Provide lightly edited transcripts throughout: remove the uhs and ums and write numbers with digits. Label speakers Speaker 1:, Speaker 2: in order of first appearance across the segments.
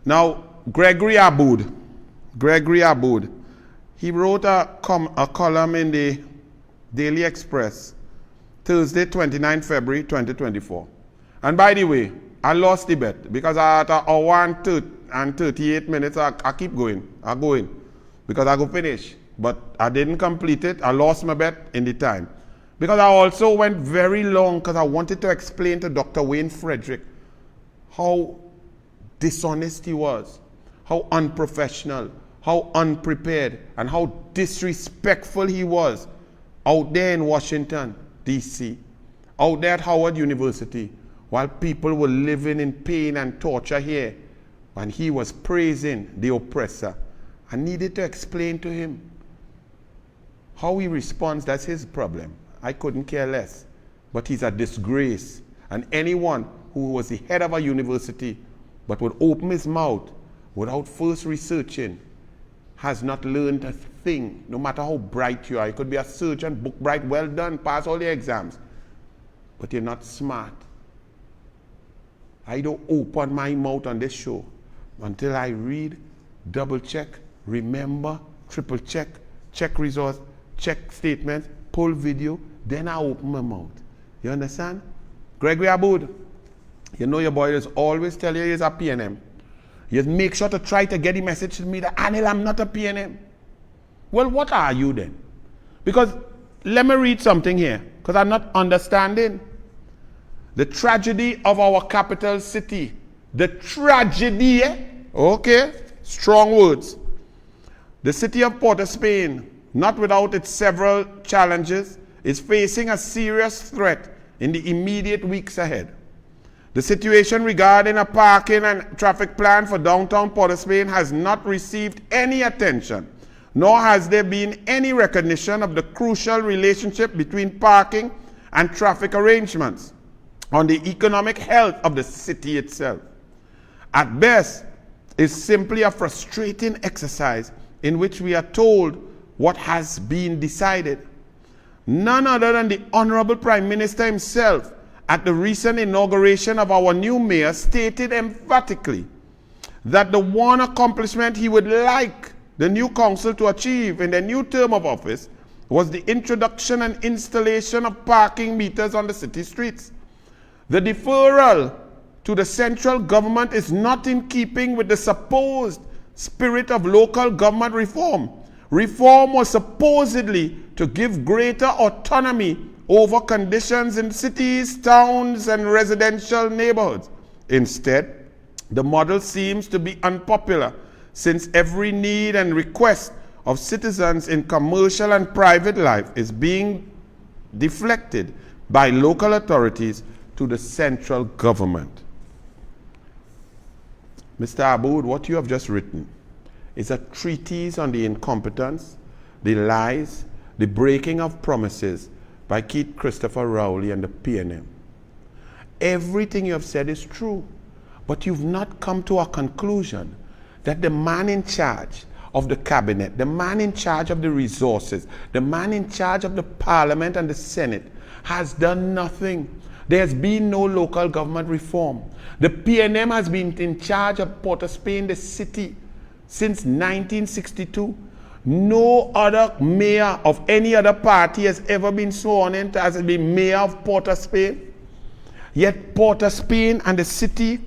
Speaker 1: Now, Gregory Aboud, he wrote a column in the Daily Express, Thursday, 29 February 2024. And by the way, I lost the bet because at an hour and 38 minutes, I keep going. I go in because I go finish. But I didn't complete it. I lost my bet in the time. Because I also went very long because I wanted to explain to Dr. Wayne Frederick how dishonest he was, how unprofessional, how unprepared, and how disrespectful he was out there in Washington, D.C., out there at Howard University, while people were living in pain and torture here, and he was praising the oppressor. I needed to explain to him how he responds. That's his problem. I couldn't care less. But he's a disgrace. And anyone who was the head of a university but would open his mouth without first researching has not learned a thing, no matter how bright you are. You could be a surgeon, book bright, well done, pass all your exams, but you're not smart. I don't open my mouth on this show until I read, double check, remember, triple check, check resource, check statements, pull video, then I open my mouth. You understand? Gregory Aboud, you know your boy is always tell you he's a PNM. You just make sure to try to get the message to me that, Anil, I'm not a PNM. Well, what are you then? Because let me read something here, because I'm not understanding. The tragedy of our capital city. The tragedy, okay, strong words. The city of Port of Spain, not without its several challenges, is facing a serious threat in the immediate weeks ahead. The situation regarding a parking and traffic plan for downtown Port of Spain has not received any attention, nor has there been any recognition of the crucial relationship between parking and traffic arrangements on the economic health of the city itself. At best, it's simply a frustrating exercise in which we are told what has been decided. None other than the Honorable Prime Minister himself at the recent inauguration of our new mayor stated emphatically that the one accomplishment he would like the new council to achieve in their new term of office was the introduction and installation of parking meters on the city streets. The deferral to the central government is not in keeping with the supposed spirit of local government reform. Reform was supposedly to give greater autonomy over conditions in cities, towns, and residential neighborhoods. Instead, the model seems to be unpopular since every need and request of citizens in commercial and private life is being deflected by local authorities to the central government. Mr. Aboud, what you have just written is a treatise on the incompetence, the lies, the breaking of promises by Keith Christopher Rowley and the PNM. Everything you have said is true, but you've not come to a conclusion that the man in charge of the cabinet, the man in charge of the resources, the man in charge of the parliament and the Senate has done nothing. There's been no local government reform. The PNM has been in charge of Port of Spain, the city, since 1962. No other mayor of any other party has ever been sworn in as being mayor of Port of Spain. Yet Port of Spain and the city,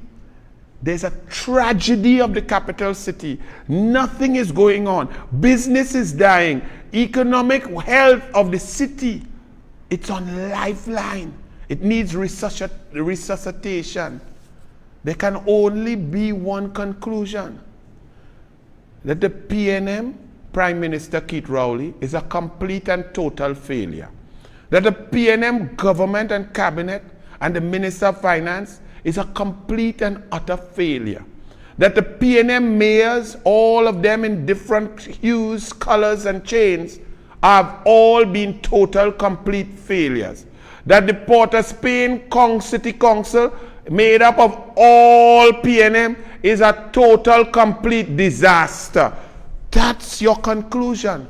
Speaker 1: there's a tragedy of the capital city. Nothing is going on. Business is dying. Economic health of the city, it's on lifeline. It needs resuscitation. There can only be one conclusion: that the PNM, Prime Minister Keith Rowley, is a complete and total failure. That the PNM government and cabinet and the Minister of Finance is a complete and utter failure. That the PNM mayors, all of them in different hues, colors, and chains, have all been total, complete failures. That the Port of Spain City Council, made up of all PNM, is a total, complete disaster. That's your conclusion.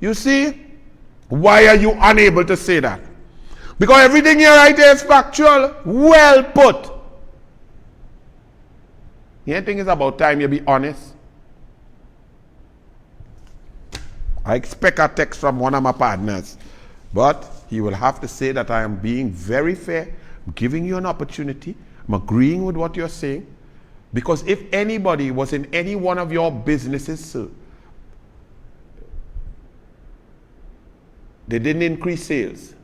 Speaker 1: You see? Why are you unable to say that? Because everything you write is factual. Well put. You think it's about time you be honest? I expect a text from one of my partners, but he will have to say that I am being very fair, I'm giving you an opportunity, I'm agreeing with what you're saying, because if anybody was in any one of your businesses, sir, they didn't increase sales,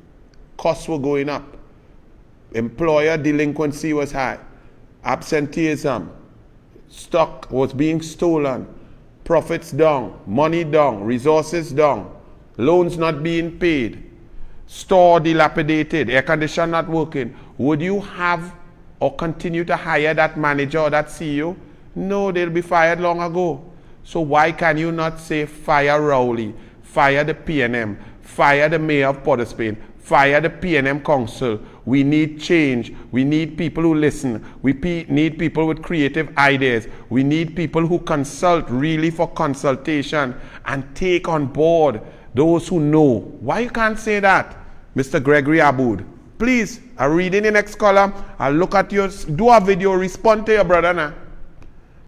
Speaker 1: costs were going up, employer delinquency was high, absenteeism, stock was being stolen, profits down, money down, resources down, loans not being paid, store dilapidated, air condition not working, would you have or continue to hire that manager or that CEO? No, they'll be fired long ago. So why can you not say fire Rowley, fire the PNM, fire the mayor of Port of Spain, fire the PNM council? We need change. We need people who listen. We need people with creative ideas. We need people who consult really for consultation and take on board those who know. Why you can't say that, Mr. Gregory Aboud? Please, I'll read in the next column. I'll look at yours, do a video, respond to your brother now.